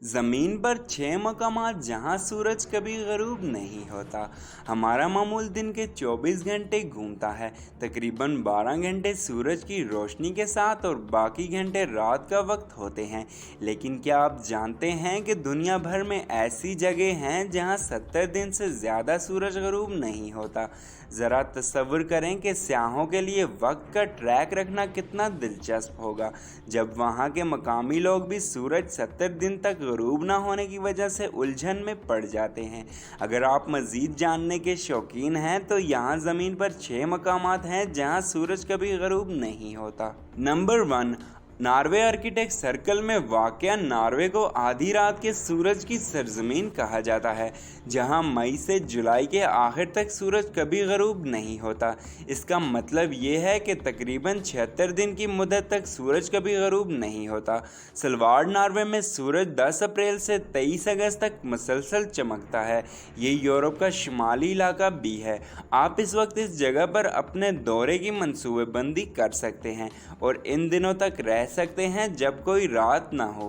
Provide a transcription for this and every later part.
ज़मीन पर 6 मकामात जहां सूरज कभी गरूब नहीं होता। हमारा मामूल दिन के 24 घंटे घूमता है। तकरीबन 12 घंटे सूरज की रोशनी के साथ और बाकी घंटे रात का वक्त होते हैं। लेकिन क्या आप जानते हैं कि दुनिया भर में ऐसी जगह हैं जहां 70 दिन से ज़्यादा सूरज गरूब नहीं होता। ज़रा तसव्वुर करें कि सयाहों के लिए वक्त का ट्रैक रखना कितना दिलचस्प होगा जब वहां के मकामी लोग भी सूरज 70 दिन तक गरूब ना होने की वजह से उलझन में पड़ जाते हैं। अगर आप मज़ीद जानने के शौकीन हैं तो यहाँ ज़मीन पर 6 मकामात हैं जहाँ सूरज कभी गरूब नहीं होता। नंबर 1, नॉर्वे आर्किटेक्ट सर्कल में वाक़या नॉर्वे को आधी रात के सूरज की सरजमीन कहा जाता है, जहां मई से जुलाई के आखिर तक सूरज कभी गरूब नहीं होता। इसका मतलब ये है कि तकरीबन 76 दिन की मुद्दत तक सूरज कभी गरूब नहीं होता। सलवार्ड नॉर्वे में सूरज 10 अप्रैल से 23 अगस्त तक मुसलसल चमकता है। ये यूरोप का शुमाली इलाका भी है। आप इस वक्त इस जगह पर अपने दौरे की मनसूबेबंदी कर सकते हैं और इन दिनों तक रह सकते हैं जब कोई रात ना हो।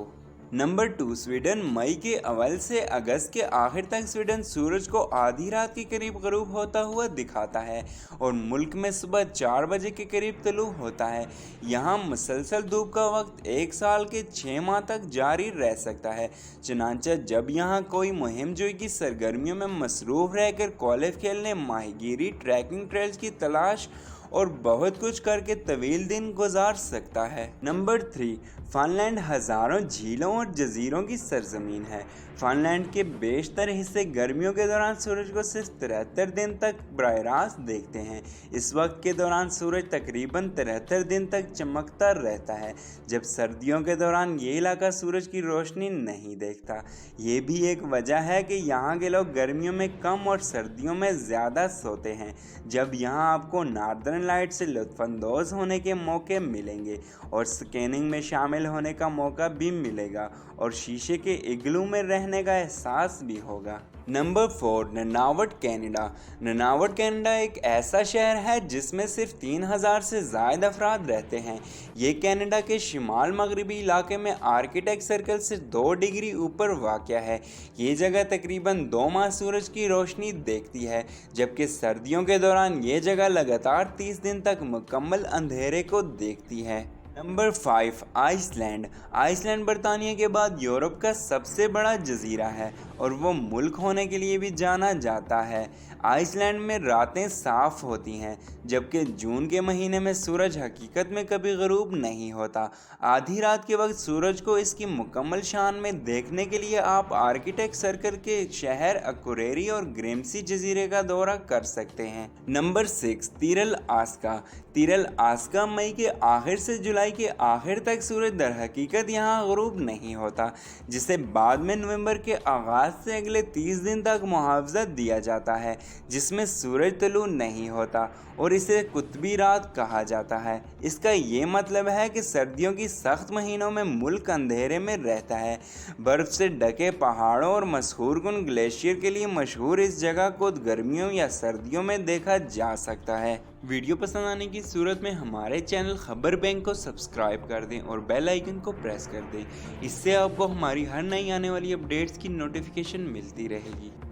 नंबर 2, स्वीडन मई के अव्वल से अगस्त के आखिर तक स्वीडन सूरज को आधी रात के करीब गरूब होता हुआ दिखाता है और मुल्क में सुबह 4 बजे के करीब तुलू होता है। यहाँ मुसलसल धूप का वक्त 1 साल के 6 माह तक जारी रह सकता है। चुनांचे जब यहाँ कोई मुहिम जोई की सरगर्मियों में मसरूफ़ रहकर गोल्फ खेलने, माहीगीरी, ट्रैकिंग ट्रेल्स की तलाश और बहुत कुछ करके तवील दिन गुजार सकता है। नंबर 3, फ़िनलैंड हज़ारों झीलों और जजीरों की सरजमीन है। फ़िनलैंड के बेशतर हिस्से गर्मियों के दौरान सूरज को सिर्फ 73 दिन तक बराह रास्त देखते हैं। इस वक्त के दौरान सूरज तकरीबन 73 दिन तक चमकता रहता है, जब सर्दियों के दौरान ये इलाका सूरज की रोशनी नहीं देखता। ये भी एक वजह है कि यहाँ के लोग गर्मियों में कम और सर्दियों में ज़्यादा सोते हैं, जब यहाँ आपको नॉर्दर्न लाइट से लुत्फ़अंदोज़ होने के मौके मिलेंगे और स्कैनिंग में शामिल होने का मौका भी मिलेगा और शीशे के इग्लू में रहने का एहसास भी होगा। Number 4, Nunavut Canada. Nunavut Canada एक ऐसा शहर है जिसमें सिर्फ 3000 से ज़ायद अफराद रहते हैं। ये कनाडा के शिमाल मगरबी इलाके में आर्किटेक्ट सर्कल से 2 डिग्री ऊपर वाक़या है। ये जगह तकरीबन 2 माह सूरज की रोशनी देखती है, जबकि सर्दियों के दौरान ये जगह लगातार 30 दिन तक मुकम्मल अंधेरे को देखती है। Number 5, Iceland. आइसलैंड बरतानिया के बाद यूरोप का सबसे बड़ा जजीरा है और वो मुल्क होने के लिए भी जाना जाता है। आइसलैंड में रातें साफ़ होती हैं, जबकि जून के महीने में सूरज हकीकत में कभी गरूब नहीं होता। आधी रात के वक्त सूरज को इसकी मुकम्मल शान में देखने के लिए आप आर्किटेक्ट सर्कल के शहर अकुरेरी और ग्रेम्सी जजीरे का दौरा कर सकते हैं। नंबर 6, तिरल आस्का। तिरल आस्का मई के आखिर से जुलाई के आखिर तक सूरज दर हकीकत यहाँ गरूब नहीं होता, जिसे बाद में नवंबर के आगाज़ से अगले 30 दिन तक मुआवजा दिया जाता है, जिसमें सूरज तुलू नहीं होता और इसे कुतबी रात कहा जाता है। इसका ये मतलब है कि सर्दियों की सख्त महीनों में मुल्क अंधेरे में रहता है। बर्फ़ से ढके पहाड़ों और मशहूर कुन ग्लेशियर के लिए मशहूर इस जगह को गर्मियों या सर्दियों में देखा जा सकता है। वीडियो पसंद आने की सूरत में हमारे चैनल खबर बैंक को सब्सक्राइब कर दें और बेल आइकन को प्रेस कर दें। इससे आपको हमारी हर नई आने वाली अपडेट्स की नोटिफिकेशन मिलती रहेगी।